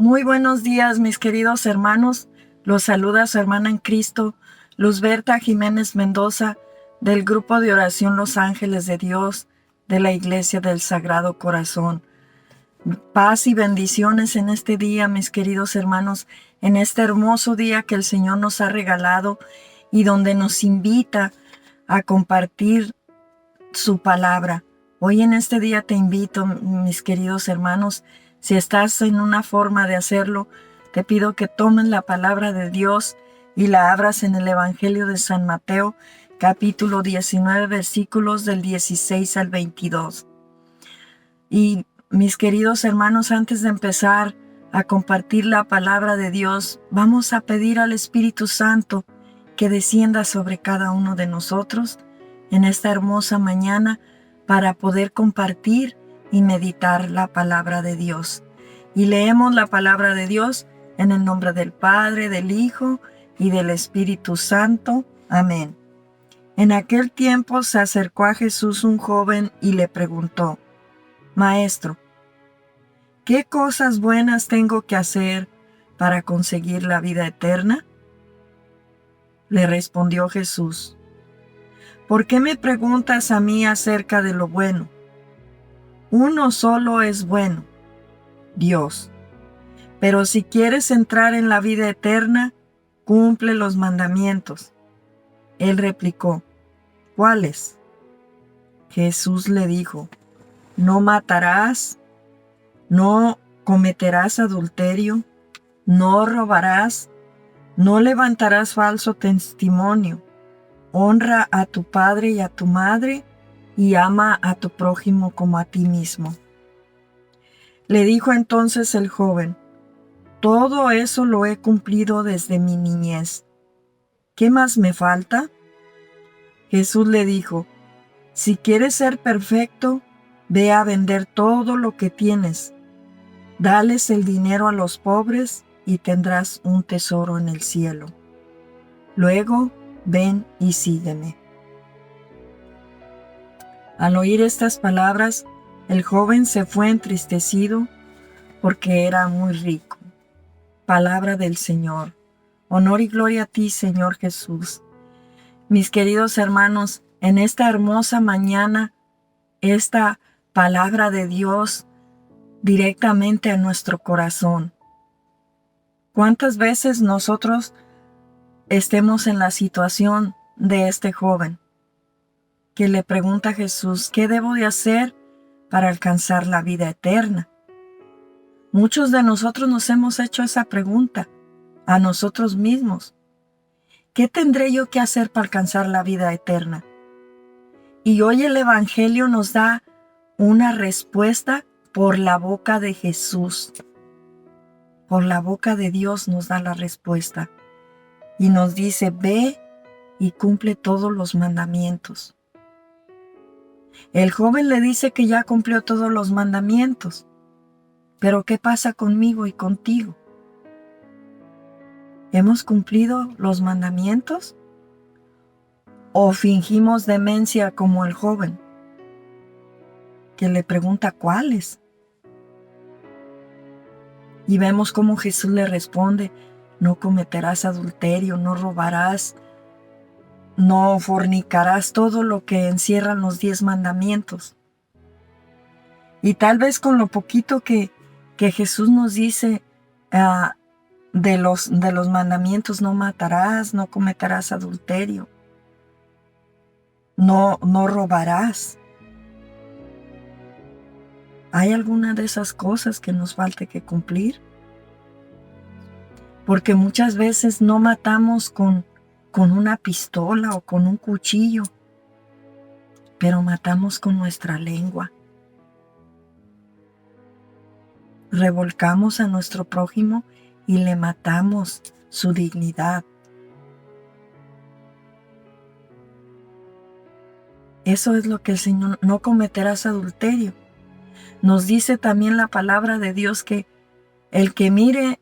Muy buenos días, mis queridos hermanos. Los saluda su hermana en Cristo, Luzberta Jiménez Mendoza, del Grupo de Oración Los Ángeles de Dios, de la Iglesia del Sagrado Corazón. Paz y bendiciones en este día, mis queridos hermanos, en este hermoso día que el Señor nos ha regalado y donde nos invita a compartir su palabra. Hoy en este día te invito, mis queridos hermanos, si estás en una forma de hacerlo, te pido que tomes la palabra de Dios y la abras en el Evangelio de San Mateo, capítulo 19, versículos del 16 al 22. Y mis queridos hermanos, antes de empezar a compartir la palabra de Dios, vamos a pedir al Espíritu Santo que descienda sobre cada uno de nosotros en esta hermosa mañana para poder compartir y meditar la palabra de Dios. Y leemos la palabra de Dios en el nombre del Padre, del Hijo y del Espíritu Santo. Amén. En aquel tiempo se acercó a Jesús un joven y le preguntó: Maestro, ¿qué cosas buenas tengo que hacer para conseguir la vida eterna? Le respondió Jesús: ¿Por qué me preguntas a mí acerca de lo bueno? Uno solo es bueno, Dios. Pero si quieres entrar en la vida eterna, cumple los mandamientos. Él replicó: ¿Cuáles? Jesús le dijo: No matarás, no cometerás adulterio, no robarás, no levantarás falso testimonio, honra a tu padre y a tu madre, y ama a tu prójimo como a ti mismo. Le dijo entonces el joven: Todo eso lo he cumplido desde mi niñez. ¿Qué más me falta? Jesús le dijo: Si quieres ser perfecto, ve a vender todo lo que tienes. Dales el dinero a los pobres y tendrás un tesoro en el cielo. Luego, ven y sígueme. Al oír estas palabras, el joven se fue entristecido porque era muy rico. Palabra del Señor. Honor y gloria a ti, Señor Jesús. Mis queridos hermanos, en esta hermosa mañana, esta palabra de Dios directamente a nuestro corazón. ¿Cuántas veces nosotros estemos en la situación de este joven que le pregunta a Jesús: ¿qué debo de hacer para alcanzar la vida eterna? Muchos de nosotros nos hemos hecho esa pregunta a nosotros mismos. ¿Qué tendré yo que hacer para alcanzar la vida eterna? Y hoy el Evangelio nos da una respuesta por la boca de Jesús. Por la boca de Dios nos da la respuesta. Y nos dice: ve y cumple todos los mandamientos. El joven le dice que ya cumplió todos los mandamientos. Pero ¿qué pasa conmigo y contigo? ¿Hemos cumplido los mandamientos? ¿O fingimos demencia como el joven, que le pregunta cuáles? Y vemos cómo Jesús le responde: no cometerás adulterio, no robarás, no fornicarás, todo lo que encierran los 10 mandamientos. Y tal vez con lo poquito que Jesús nos dice de los mandamientos: no matarás, no cometerás adulterio, no robarás. ¿Hay alguna de esas cosas que nos falte que cumplir? Porque muchas veces no matamos con una pistola o con un cuchillo, pero matamos con nuestra lengua. Revolcamos a nuestro prójimo y le matamos su dignidad. Eso es lo que el Señor: no cometerás adulterio. Nos dice también la palabra de Dios que el que mire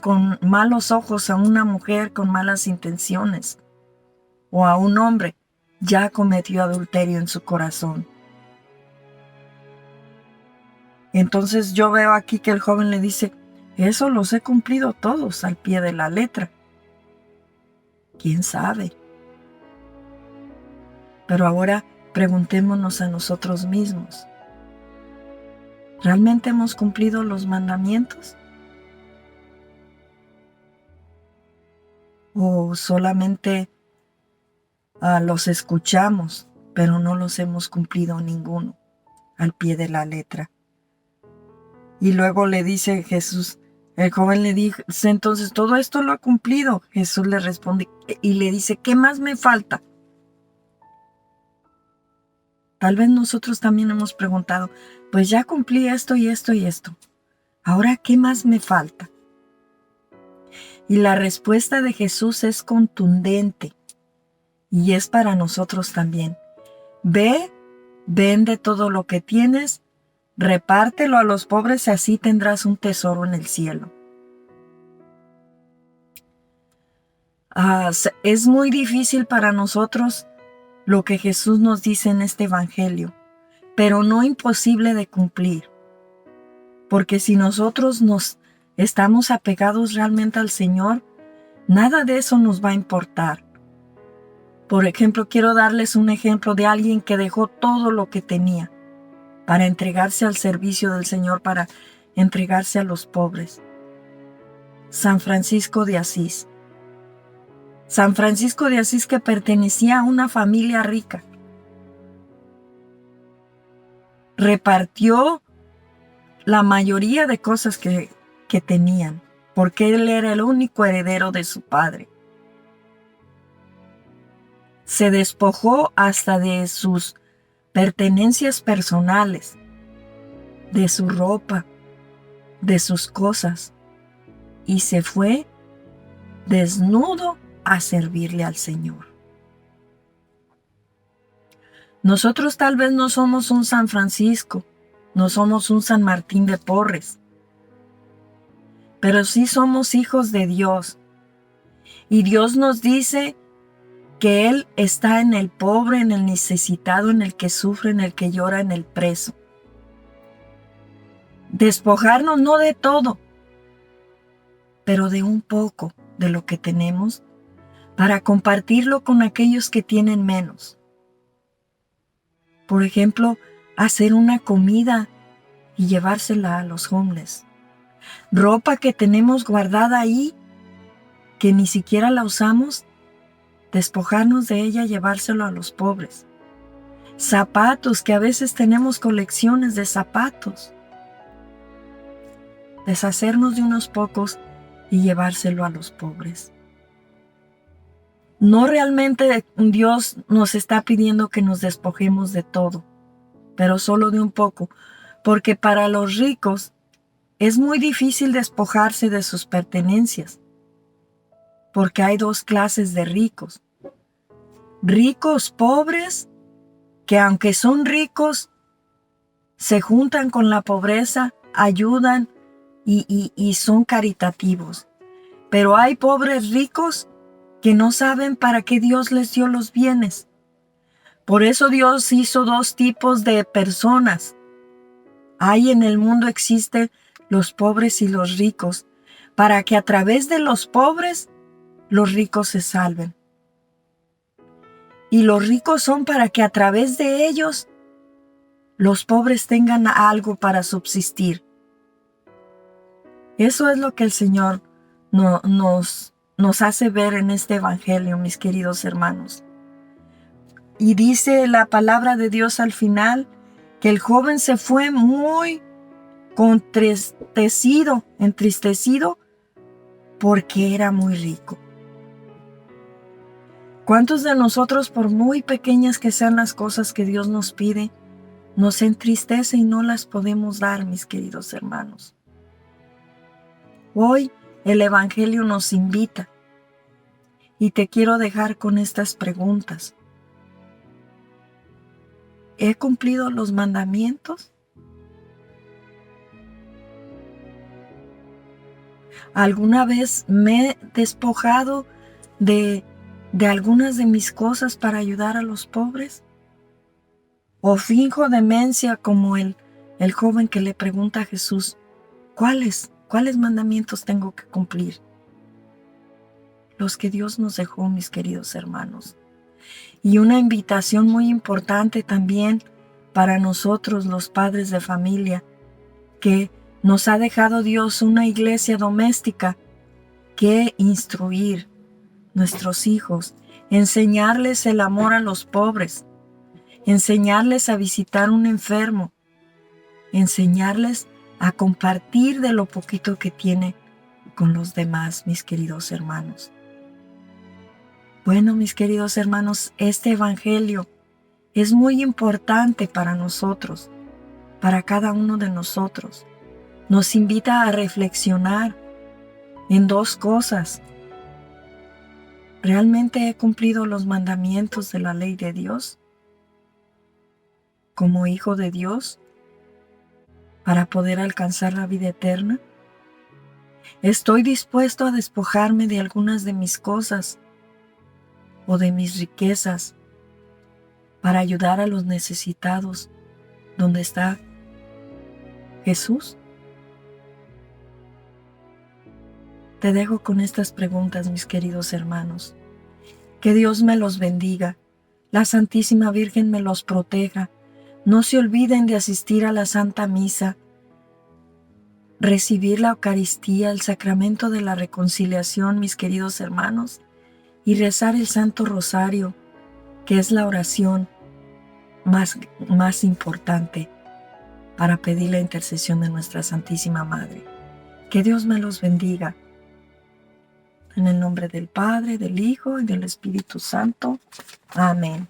con malos ojos a una mujer con malas intenciones o a un hombre, ya cometió adulterio en su corazón. Entonces yo veo aquí que el joven le dice: Eso los he cumplido todos al pie de la letra. ¿Quién sabe? Pero ahora preguntémonos a nosotros mismos. ¿Realmente hemos cumplido los mandamientos? ¿O solamente los escuchamos, pero no los hemos cumplido ninguno al pie de la letra? Y luego le dice Jesús, el joven le dice, entonces todo esto lo ha cumplido. Jesús le responde y le dice, ¿qué más me falta? Tal vez nosotros también hemos preguntado, pues ya cumplí esto y esto y esto. Ahora, ¿qué más me falta? Y la respuesta de Jesús es contundente y es para nosotros también. Ve, vende todo lo que tienes, repártelo a los pobres y así tendrás un tesoro en el cielo. Es muy difícil para nosotros lo que Jesús nos dice en este evangelio, pero no imposible de cumplir. Porque si nosotros nos estamos apegados realmente al Señor, nada de eso nos va a importar. Por ejemplo, quiero darles un ejemplo de alguien que dejó todo lo que tenía para entregarse al servicio del Señor, para entregarse a los pobres. San Francisco de Asís. San Francisco de Asís, que pertenecía a una familia rica, repartió la mayoría de cosas que tenían, porque él era el único heredero de su padre. Se despojó hasta de sus pertenencias personales, de su ropa, de sus cosas, y se fue desnudo a servirle al Señor. Nosotros tal vez no somos un San Francisco, no somos un San Martín de Porres, pero sí somos hijos de Dios. Y Dios nos dice que Él está en el pobre, en el necesitado, en el que sufre, en el que llora, en el preso. Despojarnos no de todo, pero de un poco de lo que tenemos para compartirlo con aquellos que tienen menos. Por ejemplo, hacer una comida y llevársela a los homeless. Ropa que tenemos guardada ahí, que ni siquiera la usamos, despojarnos de ella y llevárselo a los pobres. Zapatos, que a veces tenemos colecciones de zapatos. Deshacernos de unos pocos y llevárselo a los pobres. No realmente Dios nos está pidiendo que nos despojemos de todo, pero solo de un poco, porque para los ricos es muy difícil despojarse de sus pertenencias, porque hay dos clases de ricos. Ricos pobres, que aunque son ricos, se juntan con la pobreza, ayudan y son caritativos. Pero hay pobres ricos que no saben para qué Dios les dio los bienes. Por eso Dios hizo dos tipos de personas. Hay en el mundo existen los pobres y los ricos, para que a través de los pobres, los ricos se salven. Y los ricos son para que a través de ellos, los pobres tengan algo para subsistir. Eso es lo que el Señor nos hace ver en este evangelio, mis queridos hermanos. Y dice la palabra de Dios al final que el joven se fue muy entristecido porque era muy rico. ¿Cuántos de nosotros, por muy pequeñas que sean las cosas que Dios nos pide, nos entristece y no las podemos dar, mis queridos hermanos? Hoy el evangelio nos invita y te quiero dejar con estas preguntas. ¿He cumplido los mandamientos? ¿Alguna vez me he despojado de algunas de mis cosas para ayudar a los pobres? ¿O finjo demencia como el joven que le pregunta a Jesús, ¿cuáles ¿Cuáles mandamientos tengo que cumplir? Los que Dios nos dejó, mis queridos hermanos. Y una invitación muy importante también para nosotros, los padres de familia, que nos ha dejado Dios una iglesia doméstica que instruir nuestros hijos, enseñarles el amor a los pobres, enseñarles a visitar un enfermo, enseñarles a compartir de lo poquito que tiene con los demás, mis queridos hermanos. Bueno, mis queridos hermanos, este evangelio es muy importante para nosotros, para cada uno de nosotros. Nos invita a reflexionar en dos cosas. ¿Realmente he cumplido los mandamientos de la ley de Dios como hijo de Dios para poder alcanzar la vida eterna? ¿Estoy dispuesto a despojarme de algunas de mis cosas o de mis riquezas para ayudar a los necesitados donde está Jesús? Te dejo con estas preguntas, mis queridos hermanos. Que Dios me los bendiga, la Santísima Virgen me los proteja. No se olviden de asistir a la Santa Misa, recibir la Eucaristía, el sacramento de la reconciliación, mis queridos hermanos, y rezar el Santo Rosario, que es la oración más importante para pedir la intercesión de nuestra Santísima Madre. Que Dios me los bendiga. En el nombre del Padre, del Hijo y del Espíritu Santo. Amén.